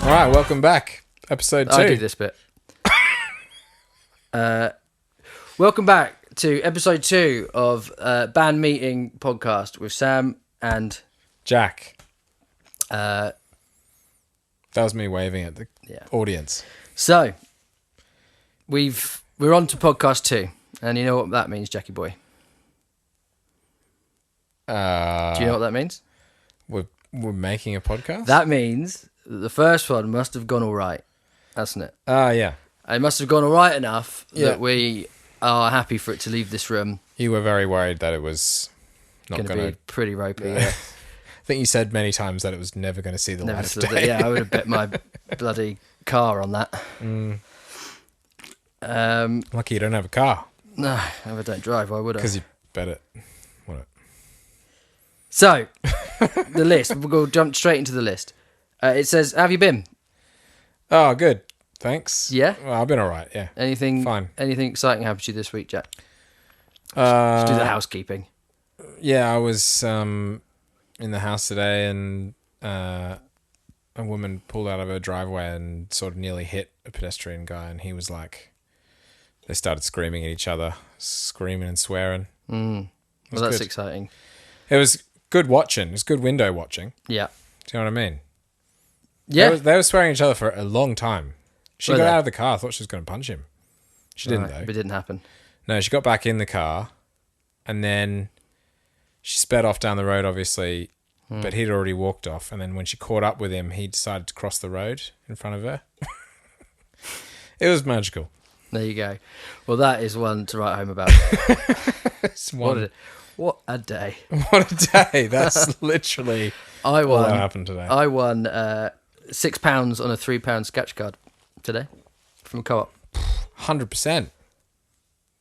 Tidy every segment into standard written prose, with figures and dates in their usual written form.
All right, welcome back. Episode 2. I do this bit. Welcome back to episode 2 of Band Meeting Podcast with Sam and Jack. That was me waving at the audience. So, we're on to podcast 2, and you know what that means, Jackie boy? Do you know what that means? We're making a podcast? That means that the first one must have gone all right, hasn't it? Yeah. It must have gone all right enough that we are happy for it to leave this room. You were very worried that it was not going to be pretty ropey. I think you said many times that it was never going to see the light of day. Yeah, I would have bet my bloody car on that. Lucky you don't have a car. No, if I don't drive, why would I? Because you bet it. What? So, the list. We'll jump straight into the list. It says, how have you been? Oh, good. Thanks. Yeah? Well, I've been all right, yeah. Fine. Anything exciting happened to you this week, Jack? Just do the housekeeping. Yeah, I was in the house today and a woman pulled out of her driveway and sort of nearly hit a pedestrian guy, and he was like, they started screaming at each other, screaming and swearing. Well, that's exciting. It was good watching. It was good window watching. Yeah. Do you know what I mean? Yeah. They were swearing at each other for a long time. She got out of the car, thought she was going to punch him. She didn't, though. But it didn't happen. No, she got back in the car, and then she sped off down the road, obviously, but he'd already walked off. And then when she caught up with him, he decided to cross the road in front of her. It was magical. There you go. Well, that is one to write home about. What a day. What a day. That's literally all that happened today. I won £6 on a £3 sketch card today from Co-op. 100%.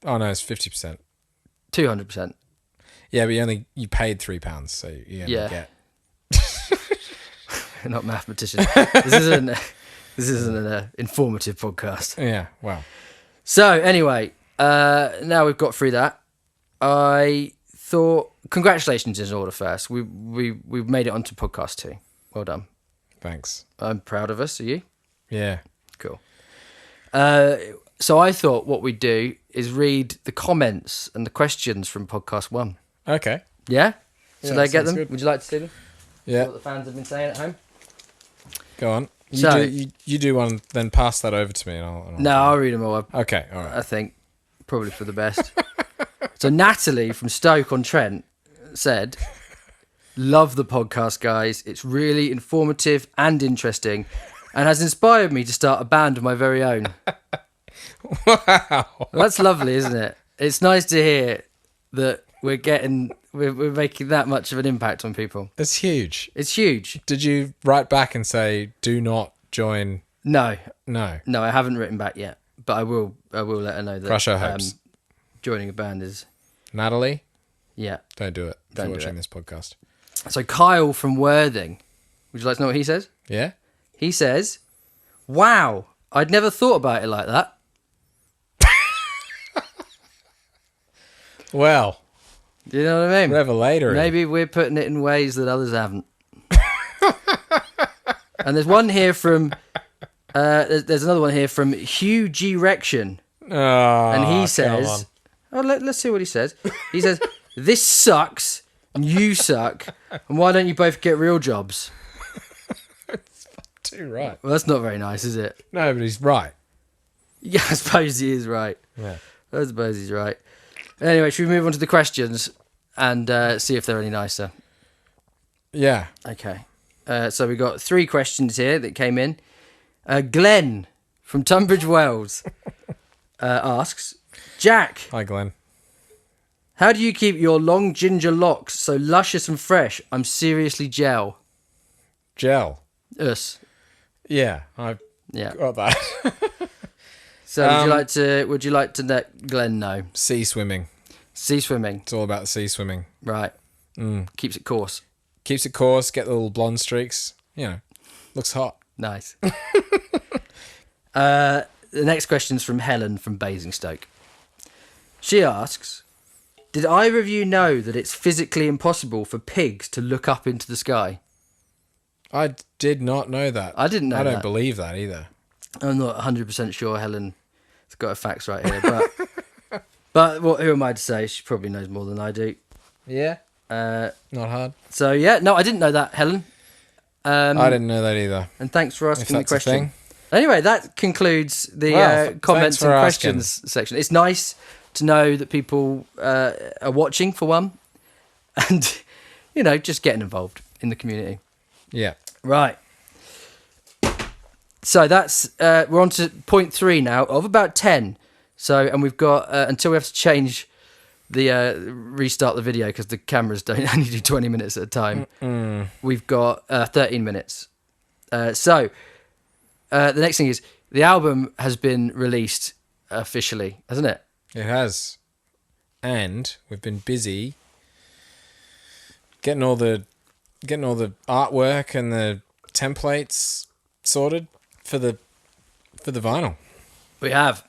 Oh, no, it's 50%. 200%. Yeah, but you paid £3, so you only get... Not mathematicians. This isn't an informative podcast. Yeah, wow. So, anyway, now we've got through that. I thought, congratulations is in order first. We've made it onto podcast 2. Well done. Thanks. I'm proud of us. Are you? Yeah. Cool. So I thought what we'd do is read the comments and the questions from podcast 1. Okay. Yeah? Should I get them? Good. Would you like to see them? Yeah. See what the fans have been saying at home? Go on. So- You do one, then pass that over to me, and I'll No, I'll read them all. Okay, all right. I think probably for the best. So Natalie from Stoke-on-Trent said, "Love the podcast, guys. It's really informative and interesting, and has inspired me to start a band of my very own." Wow. Well, that's lovely, isn't it? It's nice to hear that we're making that much of an impact on people. It's huge. It's huge. Did you write back and say, do not join? No, No. I haven't written back yet, but I will let her know that Crush her hopes. Joining a band is... Natalie, Yeah. don't do it if Don't you're do watching it. this podcast. So Kyle from Worthing, would you like to know what he says? Yeah? He says, "Wow, I'd never thought about it like that." Well, Do you know what I mean? revelatory. Maybe we're putting it in ways that others haven't. And there's one here from... there's another one here from Hugh G. Rection. Oh, And he come says... on. Let's see what he says. He says, "This sucks, and you suck, and why don't you both get real jobs?" Too right. Well, that's not very nice, is it? No, but he's right. Yeah, I suppose he is right. Yeah. I suppose he's right. Anyway, should we move on to the questions and see if they're any nicer? Yeah. Okay. So we got 3 questions here that came in. Glenn from Tunbridge Wells asks, "Jack, Hi, Glenn. how do you keep your long ginger locks so luscious and fresh? I'm seriously gel." Gel. Us. Yeah, I've Yeah. got that. So would you like to let Glenn know? Sea swimming. Sea swimming. It's all about sea swimming. Right. Keeps it coarse. Keeps it coarse, get the little blonde streaks. You know, looks hot. Nice. The next question's from Helen from Basingstoke. She asks, "Did either of you know that it's physically impossible for pigs to look up into the sky?" I did not know that. I didn't know I don't that. believe that either. I'm not 100% sure Helen has got her facts right here, but who am I to say? She probably knows more than I do. Yeah. Not hard. So yeah, no, I didn't know that, Helen. I didn't know that either. And thanks for asking the If that's a question. thing. Anyway, that concludes the Well, comments thanks for and asking. questions section. It's nice to know that people are watching, for one, and, just getting involved in the community. Yeah. Right. So that's, we're on to point 3 now of about 10. So, and we've got, until we have to change restart the video because the cameras don't only do 20 minutes at a time. We've got 13 minutes. So the next thing is the album has been released officially, hasn't it? It has. And we've been busy getting all the artwork and the templates sorted for the vinyl. We have.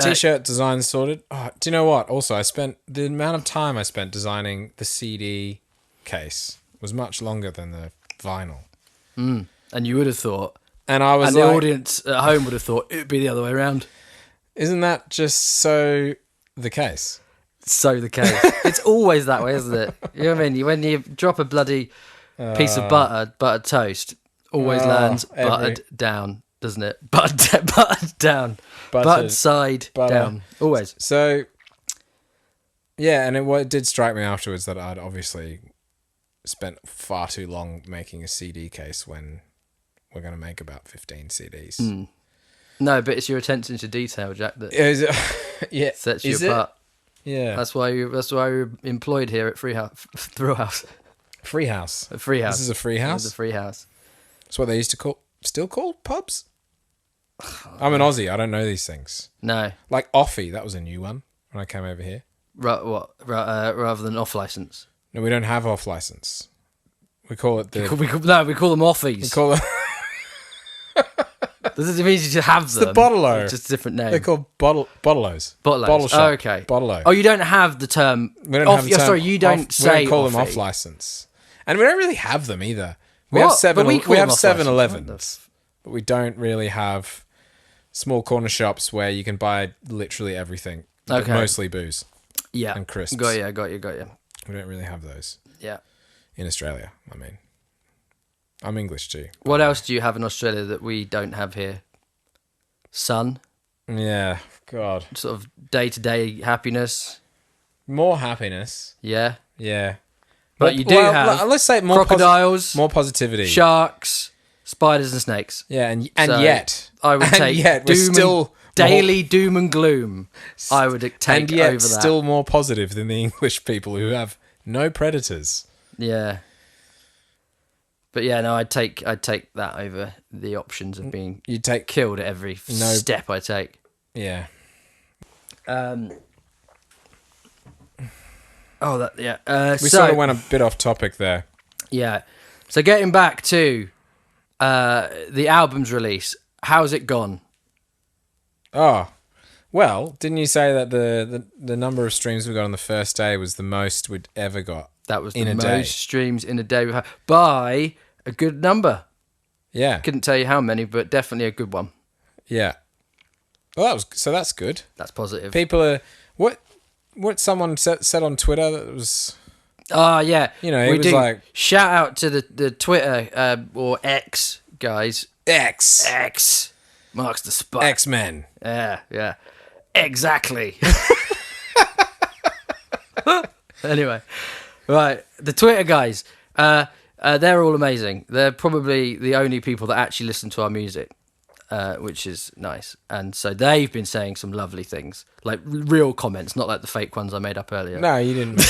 T-shirt design sorted. Oh, do you know what? Also, the amount of time I spent designing the CD case was much longer than the vinyl. And you would have thought, And I was and like, the audience at home would have thought it would be the other way around. isn't that just so the case? So the case. It's always that way, isn't it? You know what I mean? When you drop a bloody piece of buttered toast, always lands buttered down, doesn't it? Buttered down. Buttered side down. Always. So, yeah, and it did strike me afterwards that I'd obviously spent far too long making a CD case when we're going to make about 15 CDs. No, but it's your attention to detail, Jack, that Yeah, sets you is apart. Yeah, That's why you're employed here at Thrillhouse. free house. A free house. This is a free house. It's a free house. That's what they used to still call pubs. I'm an Aussie. I don't know these things. No. Like Offie, that was a new one when I came over here. Rather than off license. No, we don't have off license. We call it the. We call them offies. We call it. Does it mean you just have them? The bottle-o. It's just a different name. They're called bottlos. Bottle-os. Bottle shop. Oh, okay. Bottle-o. Oh, you don't have the term. We don't off, have the term sorry, you don't off, say. We don't call them offie. off license, and we don't really have them either. We What? have But we call them off license, 7-Elevens, but we don't really have small corner shops where you can buy literally everything. But Okay. mostly booze. Yeah. And crisps. Got you. We don't really have those Yeah. in Australia. I mean, I'm English too. What else do you have in Australia that we don't have here? Sun, Yeah. God. sort of day-to-day happiness. More happiness. Yeah. Yeah. But you do have let's say more crocodiles, more positivity. sharks, spiders and snakes. Yeah, and So yet I would take we're still daily doom and gloom. I would take and yet over that. still more positive than the English people who have no predators. Yeah. But yeah, no, I'd take that over the options of being You take killed at every step I take. yeah. We sort of went a bit off topic there. Yeah. So getting back to the album's release, how's it gone? Oh, well, didn't you say that the number of streams we got on the first day was the most we'd ever got? That was in the a most day. streams in a day we've had by a good number. Yeah, Couldn't tell you how many, but definitely a good one. yeah. Well, that's good. That's positive. People are what someone said on Twitter that was Oh yeah, You know, it we was do. like- Shout out to the Twitter or X guys. X marks the spot. X-Men. Yeah, exactly. Anyway, right, the Twitter guys. They're all amazing. They're probably the only people that actually listen to our music, which is nice. And so they've been saying some lovely things, like real comments, not like the fake ones I made up earlier. No, you didn't.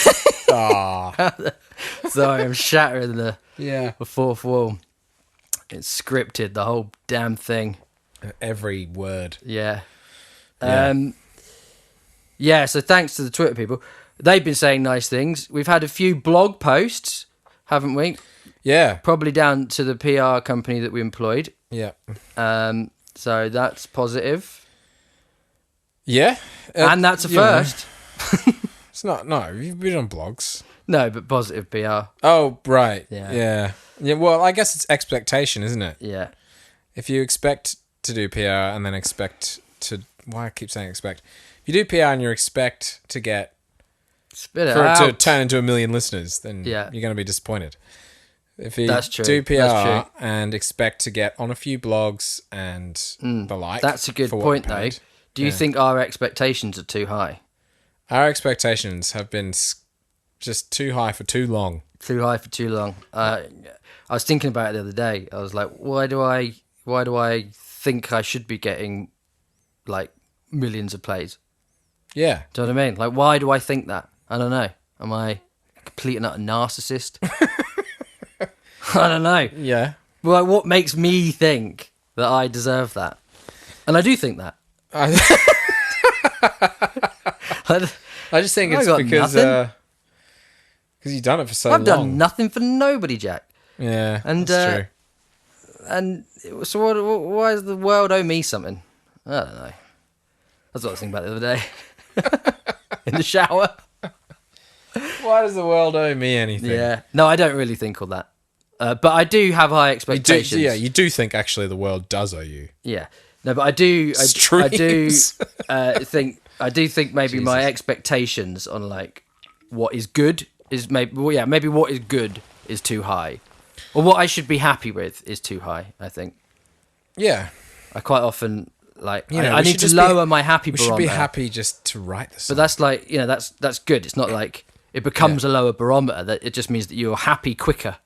Sorry, I'm shattering the Yeah. fourth wall. It's scripted, the whole damn thing. Every word. Yeah. Yeah. Yeah, so thanks to the Twitter people. They've been saying nice things. We've had a few blog posts, haven't we? Yeah. Probably down to the PR company that we employed. Yeah. So that's positive. Yeah. And that's a you know, first. It's not. No, you've been on blogs. No, but positive PR. Oh, right. Yeah. Yeah. Yeah, well, I guess it's expectation, isn't it? Yeah. If you expect to do PR and then expect to... Why I keep saying expect? If you do PR and you expect to get... Spit it for it out. to turn into 1 million listeners, then Yeah. you're going to be disappointed. If you That's true. do PR That's true. and expect to get on a few blogs and the like... That's a good for what point, we though. paid, Do you think our expectations are too high? Our expectations have been just too high for too long. Too high for too long. I was thinking about it the other day. I was like, why do I think I should be getting like millions of plays? Yeah. Do you know what I mean? Like, why do I think that? I don't know. Am I a complete and utter narcissist? I don't know. Yeah. Well, like, what makes me think that I deserve that? And I do think that. I just think I it's got because nothing. you've done it for so long. I've done nothing for nobody, Jack. Yeah, And that's true. and so why does the world owe me something? I don't know. That's what I was thinking about the other day. In the shower. Why does the world owe me anything? Yeah. No, I don't really think all that. But I do have high expectations. You do think actually the world does owe you. Yeah. No, but I do Streams. I do think maybe my expectations on like what is good is maybe what is good is too high. Or what I should be happy with is too high, I think. Yeah. I quite often like You know, I we need should to just lower my happy We barometer. should be happy just to write this. But that's like, that's good. It's not like it becomes a lower barometer. That it just means that you're happy quicker.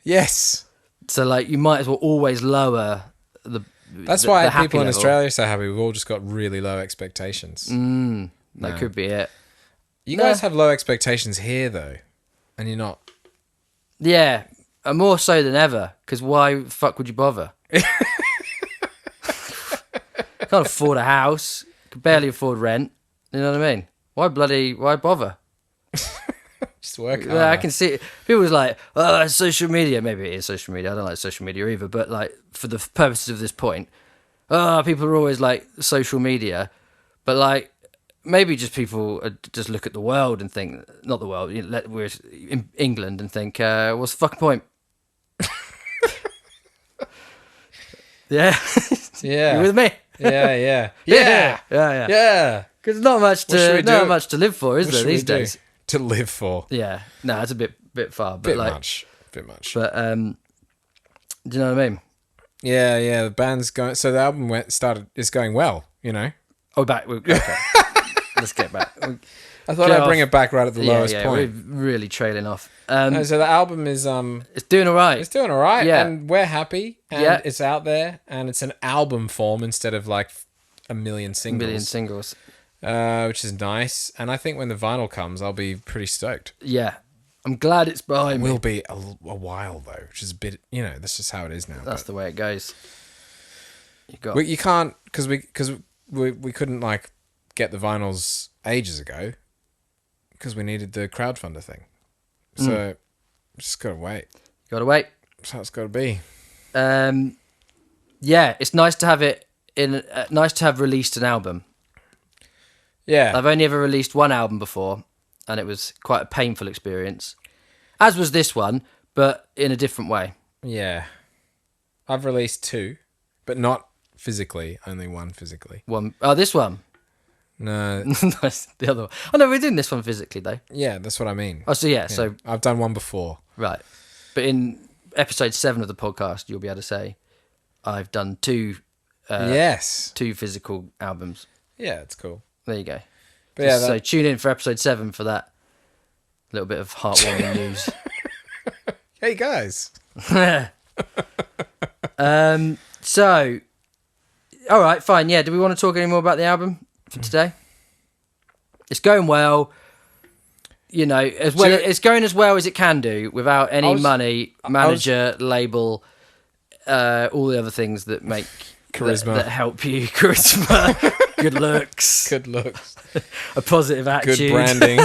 Yes. So like you might as well always lower the. That's the why happy people in level. Australia are so happy. We've all just got really low expectations. That could be it. You guys have low expectations here, though, and you're not. Yeah, and more so than ever. Because why the fuck would you bother? Can't afford a house. Can barely afford rent. You know what I mean? Why bother? Just work hard. Yeah, I can see it. People's like, oh, it's social media. Maybe it is social media. I don't like social media either. But like for the purposes of this point, people are always like social media. But like maybe just people just look at the world and think, not the world. We're in England and think, what's the fucking point? Yeah, Yeah. you with me? Yeah. Yeah. Because not much to live for, is there these days? To live for. Yeah, no, it's a bit far, but Bit much. But do you know what I mean? Yeah. The band's going. So the album is going well. You know. Oh, back. Okay. Let's get back. I thought I'd bring it back right at the lowest point. We're really trailing off. No, so the album is It's doing all right. it's doing all right, Yeah. and we're happy, and it's out there, and it's an album form instead of like a million singles. Which is nice. And I think when the vinyl comes, I'll be pretty stoked. Yeah, I'm glad it's behind It me. will be a while though, which is a bit, that's just how it is now. That's the way it goes. You can't because we couldn't like get the vinyls ages ago because we needed the crowdfunder thing. So just gotta wait. Gotta wait. That's how it's gotta be. Yeah, it's nice to have it nice to have released an album. Yeah. I've only ever released one album before, and it was quite a painful experience. As was this one, but in a different way. Yeah. I've released 2, but not physically, only one physically. This one. No. Nice, the other one. Oh no, we're doing this one physically though. Yeah, that's what I mean. Oh, so I've done one before. right. But in episode 7 of the podcast, you'll be able to say, I've done 2 Yes. 2 physical albums. Yeah, it's cool. There you go. But yeah, So tune in for episode 7 for that little bit of heartwarming news. Hey guys. So, all right, fine. Yeah, do we want to talk any more about the album for today? It's going well. It's going as well as it can do without any money, manager, label, all the other things that make Charisma. that help you. Charisma, good looks, a positive attitude, Good branding.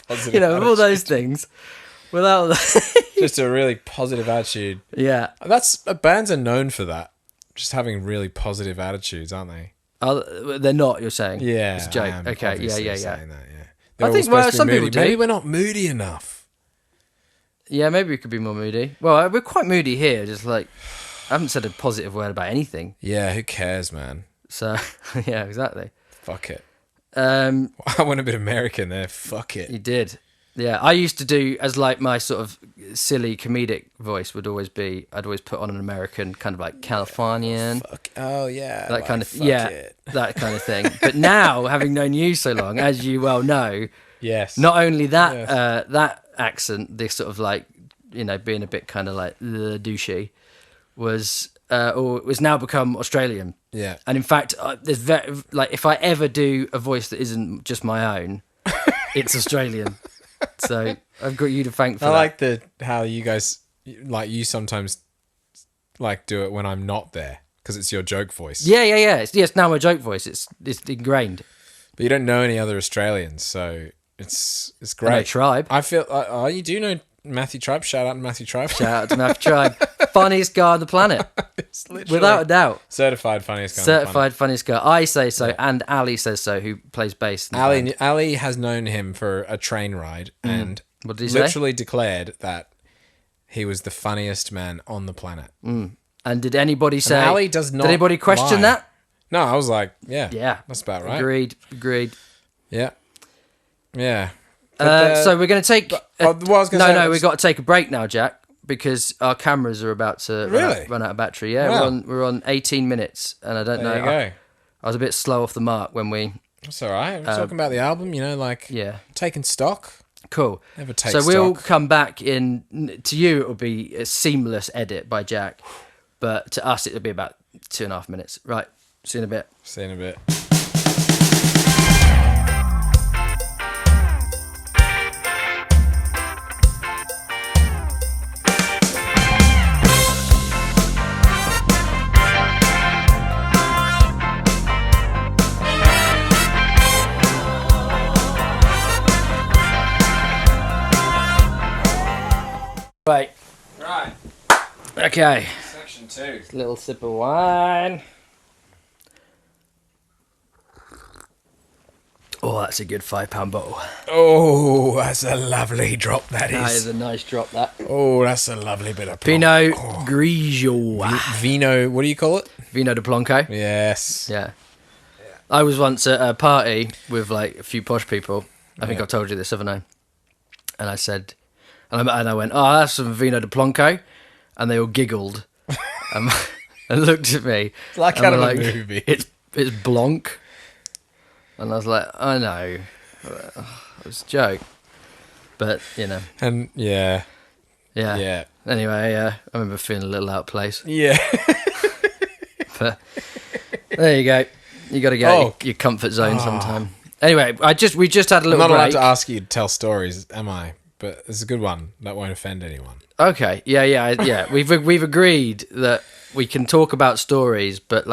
Positive all those things. Without just a really positive attitude. Yeah, bands are known for that. Just having really positive attitudes, aren't they? they're not. You're saying, Yeah, it's a joke. I am Okay, obviously yeah. saying that, yeah. They're I all think supposed to be some people moody. do. Maybe we're not moody enough. Yeah, maybe we could be more moody. Well, we're quite moody here. Just like I haven't said a positive word about anything. Yeah, who cares, man? So yeah, exactly. Fuck it. I went a bit American there. Fuck it. You did. Yeah, I used to do as like my sort of silly comedic voice would always be. I'd always put on an American kind of like Californian. Fuck. Oh yeah. That kind of fuck it. that kind of thing. But now, having known you so long, as you well know, Yes. not only that that accent, this sort of like being a bit kind of like douchey, was now become Australian. Yeah. And in fact, there's like if I ever do a voice that isn't just my own, it's Australian. So I've got you to thank for that. I like how you guys like you sometimes like do it when I'm not there because it's your joke voice. Yeah. It's now my joke voice. It's ingrained. But you don't know any other Australians, so it's great. I know Tribe. I feel you do know Matthew Tribe. Shout out to Matthew Tribe. Shout out to Matthew Tribe. Funniest guy on the planet. It's literally Without a doubt. Certified funniest guy. Certified funniest guy. I say so, and Ali says so, who plays bass. Ali has known him for a train ride and What did he literally declared that he was the funniest man on the planet. And did anybody say? And Ali does not. Did anybody question lie. that? No, I was like, yeah, That's about right. Agreed. Yeah. So we're going to take. No, we've got to take a break now, Jack, because our cameras are about to Really? run out of battery. Yeah, Wow. we're on 18 minutes, and I don't know. There you go. I was a bit slow off the mark when we. That's all right. We're talking about the album, taking stock. Cool. Never take so we'll stock. come back in. To you, it'll be a seamless edit by Jack, but to us, it'll be about 2.5 minutes. Right. See you in a bit. See you in a bit. Right. Okay. Section 2. Little sip of wine. Oh, that's a good £5 bottle. Oh, that's a lovely drop. That That is. is a nice drop, that. Oh, that's a lovely bit of Pinot Grigio. Vino. What do you call it? Vino de Blanco. Yes. Yeah. I was once at a party with like a few posh people. I think I've told you this, haven't I? And I said, and I went, oh, that's some Vino de Blanco. And they all giggled and looked at me. It's like and out of were a movie. It's Blanc. And I was like, I know. It was a joke. But, And yeah. Anyway, I remember feeling a little out of place. Yeah. But there you go. You got to get out your comfort zone sometime. Anyway, we just had a little I'm not allowed break. to ask you to tell stories, am I? But it's a good one. That won't offend anyone. Okay. Yeah. We've agreed that we can talk about stories, but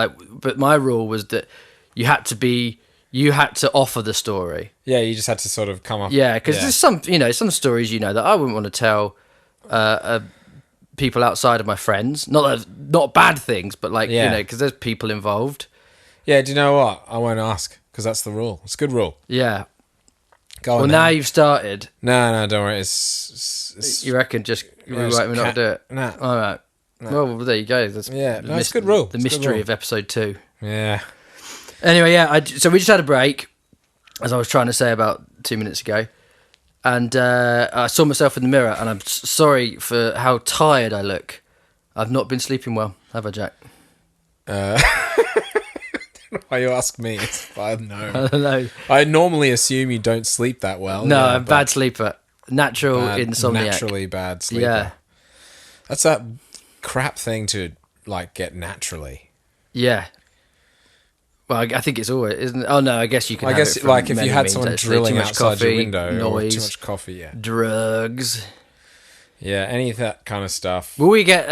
my rule was that you had to offer the story. Yeah, you just had to sort of come up. Yeah, because there's some stories that I wouldn't want to tell people outside of my friends. Not bad things, but because there's people involved. Yeah, do you know what? I won't ask because that's the rule. It's a good rule. Yeah. Go on. Well, now you've started. No, don't worry. It's You reckon we not to do it? Nah. All right. No. Well, there you go. That's it's a good rule. The mystery of episode 2. Yeah. Anyway, so we just had a break, as I was trying to say about 2 minutes ago, and I saw myself in the mirror, and I'm sorry for how tired I look. I've not been sleeping well, have I, Jack? Why you ask me? I don't know. I don't know. I normally assume you don't sleep that well. No, I'm a bad sleeper. Natural insomniac. Naturally bad sleeper. Yeah. That's that crap thing to get naturally. Yeah. Well, I think it's always, isn't it? Oh no, I guess you can. I guess have it from if many you had means, someone actually. drilling Too much outside coffee, your window, noise, or too much coffee, drugs. Yeah, any of that kind of stuff. Will we get?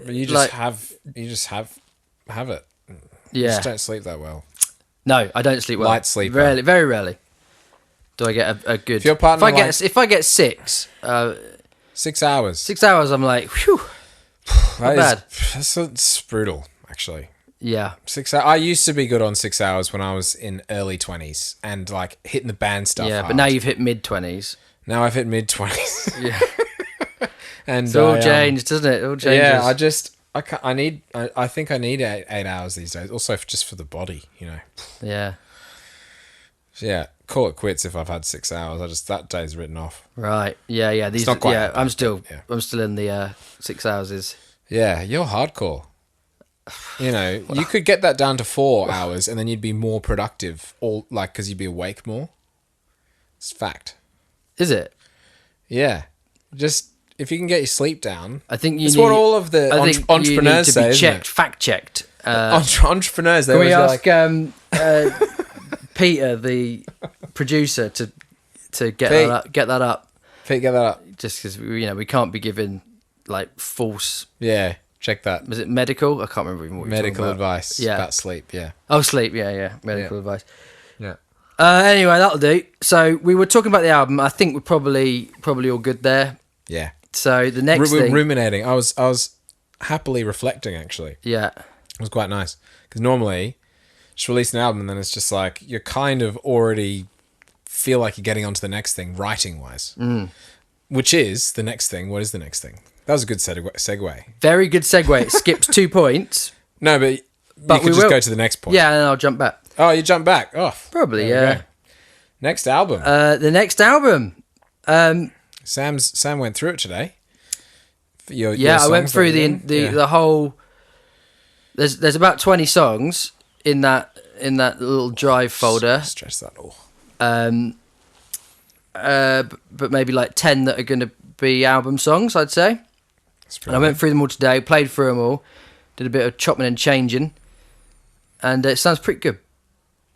But you just have it. Yeah. You just don't sleep that well. No, I don't sleep well. Light sleeper. Rarely, very rarely. Do I get a good? If your partner if I get 6, 6 hours. 6 hours, I'm like, whew. Not bad. That's brutal, actually. Yeah. 6 hours. I used to be good on 6 hours when I was in early 20s and hitting the band stuff. Yeah, hard. but now you've hit mid-20s. Now I've hit mid 20s. Yeah. And It's all changed, doesn't it? It all changes. Yeah, I think I need 8 hours these days. Also, just for the body, Yeah. So yeah, call it quits if I've had 6 hours. That day's written off. Right. Yeah. These. not quite Yeah. like that, I'm still yeah. in the 6 hours. Yeah, you're hardcore. You could get that down to 4 hours, and then you'd be more productive, because you'd be awake more. It's fact. Is it? Yeah, just if you can get your sleep down. I think it's what all of the entrepreneurs you say, need to be isn't it? fact checked. Entrepreneurs. They Can we always ask Peter, the producer, to get that up? Pete, get that up. Just because we can't be giving like false. Yeah, check that. Was it medical? I can't remember even what you're Medical talking about. advice. Yeah, about sleep. Yeah. Oh, sleep. Yeah. Medical advice. Yeah. Anyway, that'll do. So we were talking about the album. I think we're probably all good there. Yeah. So the next thing, ruminating. I was happily reflecting. Actually, yeah, it was quite nice because normally just release an album and then it's just like you're kind of already feel like you're getting onto the next thing writing wise, which is the next thing. What is the next thing? That was a good segue. Very good segue. It skips 2 points. No, but you could just go to the next point. Yeah, and I'll jump back. Oh, you jump back. Oh, probably. Yeah. Next album. The next album. Sam went through it today. I went through the whole. There's about 20 songs in that little drive folder. Stress that all. But maybe like 10 that are going to be album songs, I'd say. And I went through them all today, played through them all, did a bit of chopping and changing, and it sounds pretty good.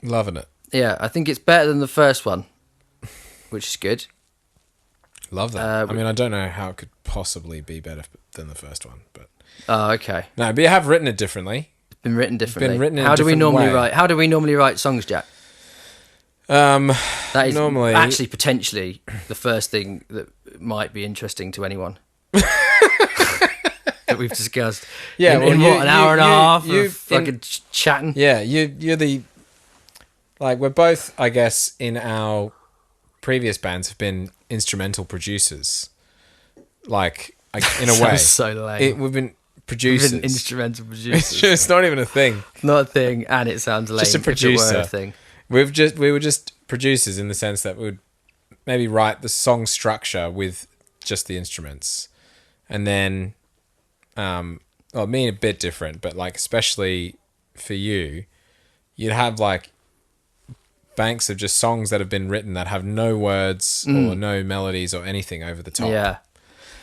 Loving it. Yeah, I think it's better than the first one, which is good. Love that. I don't know how it could possibly be better than the first one, but oh, okay. No, but you have written it differently. It's been written differently. It's been written in How do we normally way. write? How do we normally write songs, Jack? That is normally actually potentially the first thing that might be interesting to anyone that we've discussed. Yeah, in an hour and a half of fucking chatting. Yeah, you're the we're both, I guess, in our previous bands have been instrumental producers. In a way, so lame. We've been producers. We've been instrumental producers. It's not even a thing. Not a thing, and it sounds lame. Just a producer. If it were a thing. We were just producers in the sense that we would maybe write the song structure with just the instruments, and then, me a bit different, but especially for you, you'd have banks of just songs that have been written that have no words or no melodies or anything over the top. Yeah.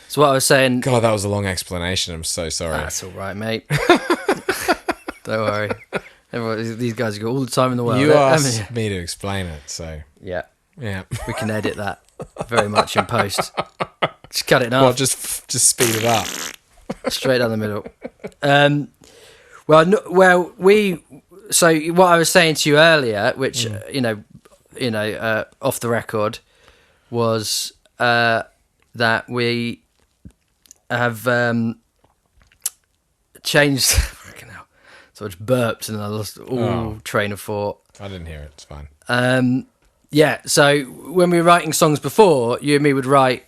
So what I was saying. God, that was a long explanation. I'm so sorry. That's all right, mate. Don't worry. These guys have got all the time in the world. You asked me to explain it, so yeah, we can edit that very much in post. Just cut it in half. Well, just speed it up. Straight down the middle. So what I was saying to you earlier, which off the record, was that we have changed. So I just burped and I lost all train of thought. I didn't hear it. It's fine. So when we were writing songs before, you and me would write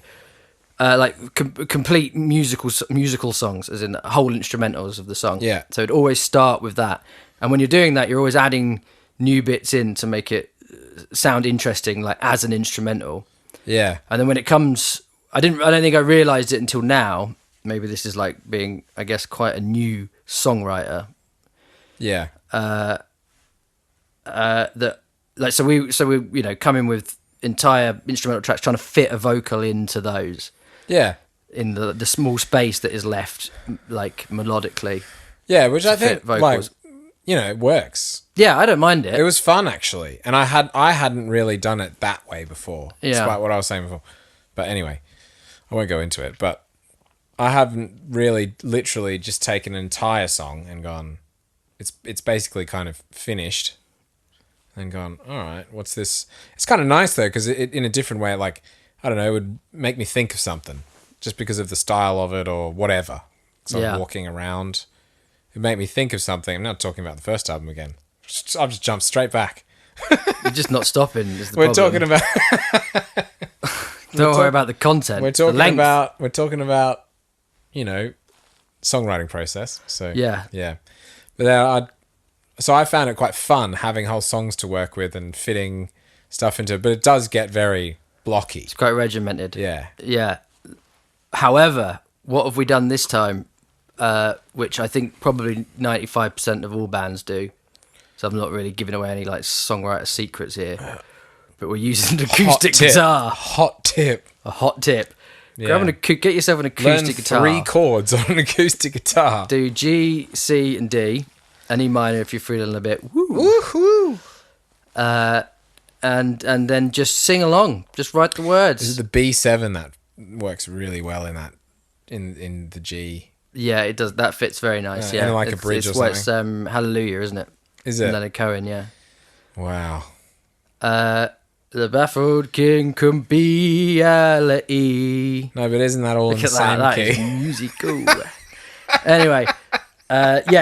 complete musical songs, as in whole instrumentals of the song. Yeah. So it'd always start with that. And when you're doing that, you're always adding new bits in to make it sound interesting, as an instrumental. Yeah. And then when it comes, I don't think I realised it until now. Maybe this is being, I guess, quite a new songwriter. Yeah. So we come in with entire instrumental tracks, trying to fit a vocal into those. Yeah. In the small space that is left, melodically. Yeah, which I think it works. Yeah, I don't mind it. It was fun actually, and I hadn't really done it that way before. Yeah. Despite what I was saying before, but anyway, I won't go into it. But I haven't really literally just taken an entire song and gone. It's basically kind of finished, and gone. All right, what's this? It's kind of nice though, because it in a different way, I don't know, it would make me think of something just because of the style of it or whatever. So I'm walking around. It made me think of something. I'm not talking about the first album again. I've just jumped straight back. You're just not stopping. Is the We're problem. talking about... Don't worry about the content. We're the length. talking about, songwriting process. So Yeah. But so I found it quite fun having whole songs to work with and fitting stuff into it. But it does get very blocky. It's quite regimented. Yeah. Yeah. However, what have we done this time? Which I think probably 95% of all bands do. So I'm not really giving away any like songwriter secrets here. But we're using an acoustic guitar. Hot tip. A hot tip. Yeah. Get yourself an acoustic Learn guitar. 3 chords on an acoustic guitar. Do G, C, and D. Any minor if you're feeling a bit woo. Woohoo! And then just sing along. Just write the words. This is the B7 that works really well in that in the G. Yeah, it does. That fits very nice. Yeah, like a bridge or It's Hallelujah, isn't it? Is it? Leonard Cohen, yeah. Wow. The baffled king can be reality. No, but isn't that all in the same That key? is musical. Anyway,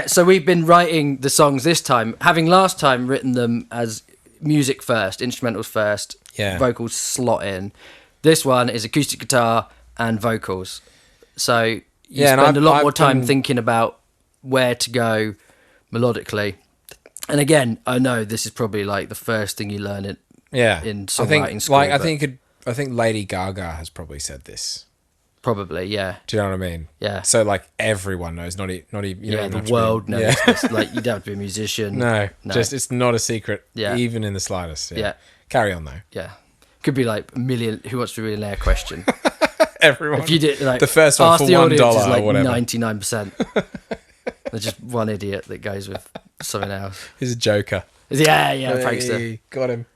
so we've been writing the songs this time, having last time written them as music first, instrumentals first, vocals slot in. This one is acoustic guitar and vocals. So you spend a lot more time thinking about where to go melodically. And again, I know this is probably like the first thing you learn in songwriting school. I think Lady Gaga has probably said this. Probably, yeah. Do you know what I mean? Yeah. So like everyone knows, not even the world knows. Yeah. This. Like you don't have to be a musician. No, just it's not a secret, even in the slightest. Yeah. Carry on though. Yeah. Could be like Who Wants to Be a Millionaire question. Everyone. If you did like the first one for $1 like or whatever. 99%. There's just one idiot that goes with something else. He's a joker. Yeah, prankster. Hey, got him.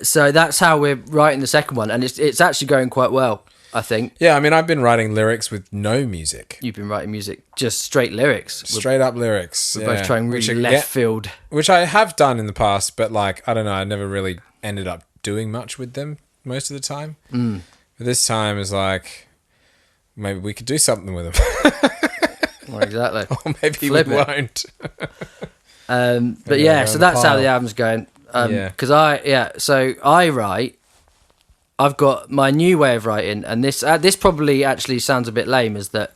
So that's how we're writing the second one, and it's actually going quite well, I think. Yeah, I mean, I've been writing lyrics with no music. You've been writing music, just straight lyrics. Straight up lyrics. We're both trying really left field. Which I have done in the past, but like, I don't know, I never really ended up doing much with them most of the time. But this time is like, maybe we could do something with them. Well, exactly. Or maybe we won't. But yeah, so that's how the album's going. Because I write. I've got my new way of writing, and this probably actually sounds a bit lame, is that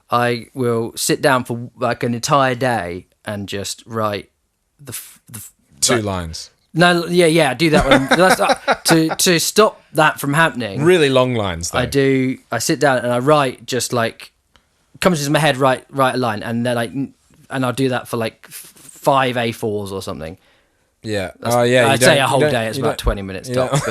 I will sit down for like an entire day and just write the 2 lines. No, I do that one. To stop that from happening. Really long lines, though. I sit down and I write just like comes into my head, write a line, and then and I'll do that for like 5 A4s or something. Yeah. I'd say a whole day. It's about 20 minutes tops.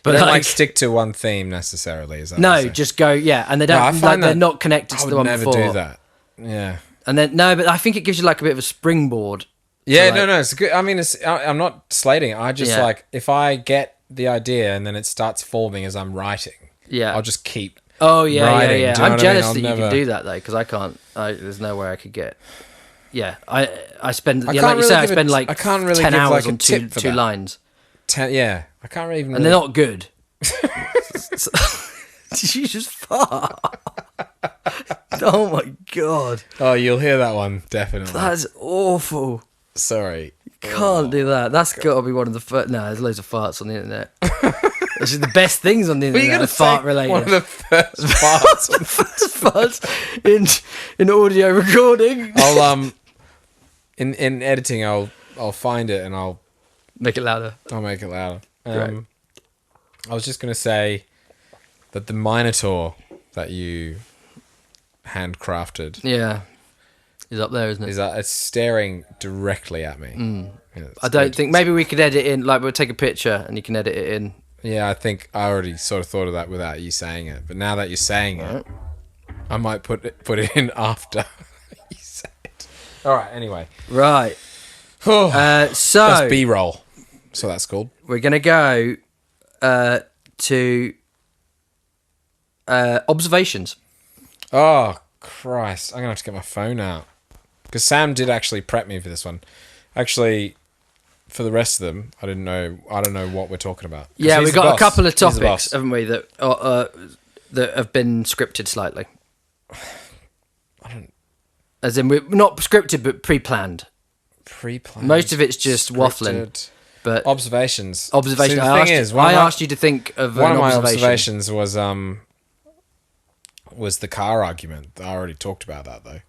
But don't like stick to one theme necessarily. Is that no, just go. Yeah, and they don't. They're not connected to the one before. I would never do that. Yeah. And then but I think it gives you like a bit of a springboard. Yeah, no, it's good. I mean, I'm not slating it. I just like if I get the idea and then it starts forming as I'm writing. Yeah. I'll just keep. Oh yeah. I'm jealous that you can do that though, because I can't. There's no way I could get. Yeah, I spend. Like you say, I spend like 10 hours on two lines. I can't really even. And they're not good. Did you just fart? Oh my god! Oh, you'll hear that one definitely. That's awful. Sorry, can't do that. That's got to be one of the first. No, there's loads of farts on the internet. This is the best things on the internet. You're fart related. One of the first farts. The first farts in audio recording. I'll in editing I'll find it and I'll make it louder. I'll make it louder. I was just gonna say that the Minotaur that you handcrafted, is up there, isn't it? It's staring directly at me. Yeah, I don't think maybe we could edit in. Like we'll take a picture and you can edit it in. Yeah, I think I already sort of thought of that without you saying it. But now that you're saying it, I might put it in after you say it. All right. Anyway. Right. So that's B-roll. So that's called. We're gonna go to observations. Oh Christ! I'm gonna have to get my phone out because Sam did actually prep me for this one. Actually, for the rest of them, I don't know what we're talking about. Yeah, we've got a couple of topics, haven't we, that have been scripted slightly. As in, we're not scripted, but pre-planned. Pre-planned. Most of it's just waffling. But observations. observation. See, the I thing asked, is, I asked you to think of one an of my observation. observations was the car argument. I already talked about that though.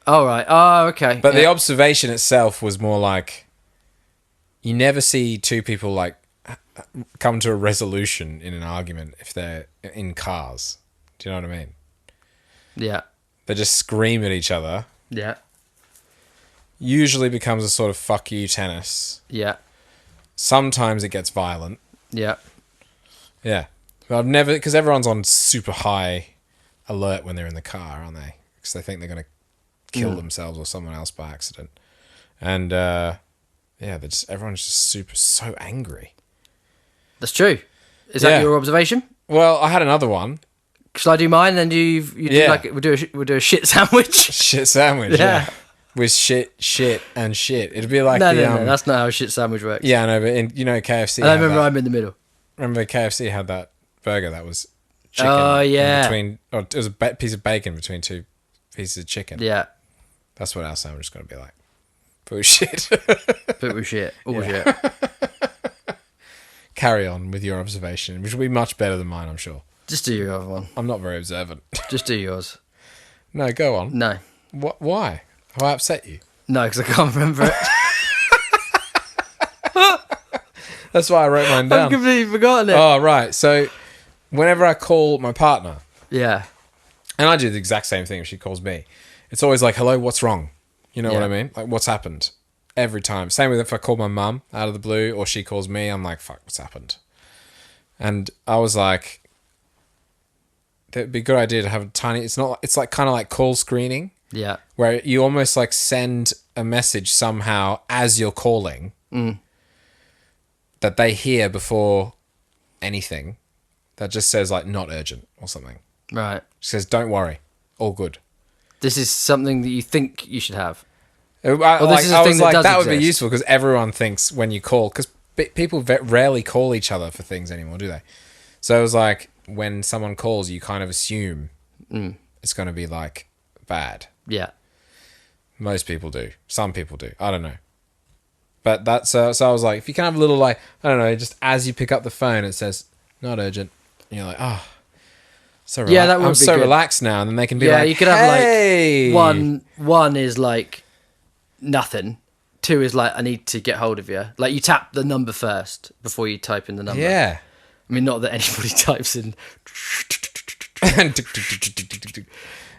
Oh, right. Oh, okay. But the observation itself was more like, you never see two people like come to a resolution in an argument if they're in cars. Do you know what I mean? Yeah. They just scream at each other. Yeah. Usually becomes a sort of fuck you tennis. Yeah. Sometimes it gets violent. Yeah. Yeah. But I've never, because everyone's on super high alert when they're in the car, aren't they? Because they think they're going to kill themselves or someone else by accident. And, everyone's just so angry. That's true. Is that your observation? Well, I had another one. Shall I do mine? Then do like we'll do a shit sandwich. Shit sandwich. Yeah. With shit, and shit. It'd be like no, that's not how a shit sandwich works. Yeah, I know, but KFC. I remember I'm in the middle. Remember KFC had that burger that was chicken. Oh yeah. It was a piece of bacon between two pieces of chicken. Yeah. That's what our sandwich is going to be like. Bullshit. Shit. All shit. Carry on with your observation, which will be much better than mine, I'm sure. Just do your other one. I'm not very observant. Just do yours. No, go on. No. What? Why? Have I upset you? No, because I can't remember it. That's why I wrote mine down. I've completely forgotten it. Oh, right. So, whenever I call my partner, yeah, and I do the exact same thing if she calls me, it's always like, hello, what's wrong? You know what I mean? Like, what's happened? Every time. Same with if I call my mum out of the blue or she calls me, I'm like, fuck, what's happened? And I was like, it'd be a good idea to have a tiny, it's like kind of like call screening. Yeah. Where you almost like send a message somehow as you're calling that they hear before anything that just says like not urgent or something. Right. It says, don't worry, all good. This is something that you think you should have. I was like, that would be useful because everyone thinks when you call, because people rarely call each other for things anymore, do they? So it was like when someone calls, you kind of assume it's going to be like bad. Yeah. Most people do. Some people do. I don't know. But that's so I was like, if you can have a little like, I don't know, just as you pick up the phone, it says not urgent. And you're like, oh, so that would I'm be so good. relaxed now. And then they can be like, yeah, you could hey! have like one is like nothing. 2 is like I need to get hold of you. Like you tap the number first before you type in the number. Yeah. I mean, not that anybody types in.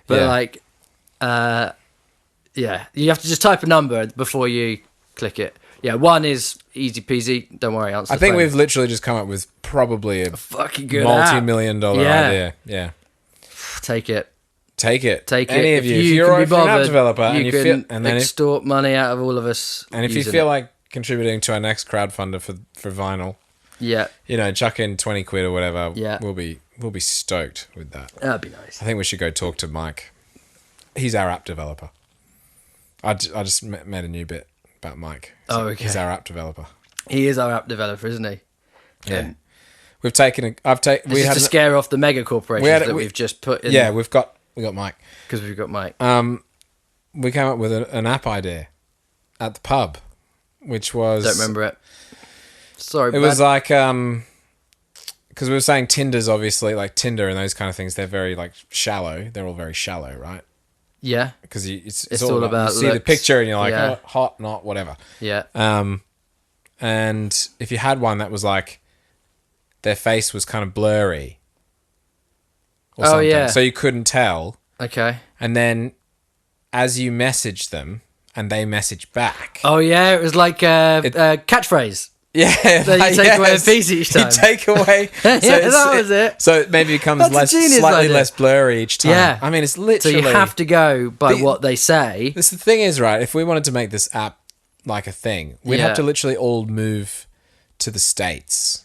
But like, you have to just type a number before you click it. Yeah, 1 is easy peasy. Don't worry, answer. I think we've literally just come up with probably a fucking good multi-million-dollar idea. Yeah. Take it. Take it. Take Any it. of you. If you're an app developer and you feel, and then extort money out of all of us. And if you feel like contributing to our next crowdfunder for vinyl, chuck in 20 quid or whatever. Yeah. We'll be stoked with that. That'd be nice. I think we should go talk to Mike. He's our app developer. I just made a new bit about Mike. Oh, okay. He's our app developer. He is our app developer, isn't he? Yeah. We've taken. We had to scare off the mega corporations we've just put in. Yeah, we got Mike because we've got Mike. We came up with an app idea at the pub, which was don't remember it. Sorry, it was like because we were saying Tinder's obviously like Tinder and those kind of things. They're very like shallow. They're all very shallow, right? Yeah, because it's all about you see the picture and you're like oh, hot, not whatever. Yeah. And if you had one that was like their face was kind of blurry or something, yeah, so you couldn't tell. Okay. And then as you message them and they message back. Oh yeah, it was like a catchphrase. Yeah, so you take away a piece each time. You take away. Yeah, that was it. So it maybe becomes slightly less blurry each time. Yeah. I mean, it's literally. So you have to go by what they say. The thing is, right, if we wanted to make this app like a thing, we'd have to literally all move to the States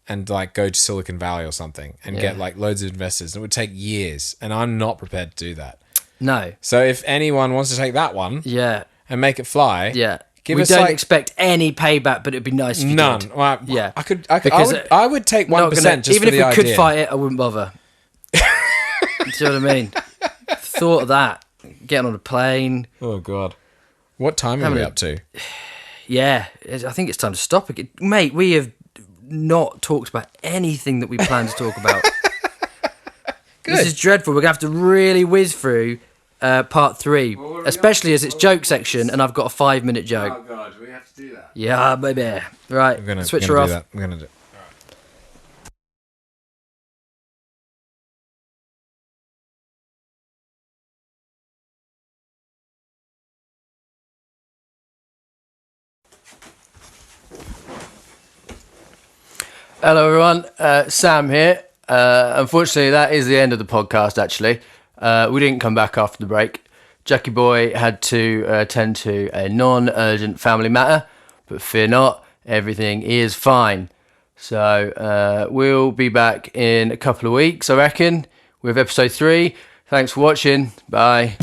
and like go to Silicon Valley or something and get like loads of investors. And it would take years. And I'm not prepared to do that. No. So if anyone wants to take that one and make it fly. Yeah. We don't expect any payback, but it'd be nice if you none. did. Well, yeah, I would take 1% just even for the if we idea. could fight it, I wouldn't bother. Do you know what I mean? Thought of that, getting on a plane. Oh god, what time are we up to? Yeah, I think it's time to stop again. Mate, we have not talked about anything that we plan to talk about. This is dreadful. We're going to have to really whiz through part 3, especially as it's joke section and I've got a 5-minute joke. Oh, God, we have to do that. Yeah, baby. Right, switch her off. We're going to do that. Hello, everyone. Sam here. Unfortunately, that is the end of the podcast, actually. We didn't come back after the break. Jackie Boy had to attend to a non-urgent family matter, but fear not, everything is fine. So we'll be back in a couple of weeks, I reckon, with episode 3. Thanks for watching. Bye.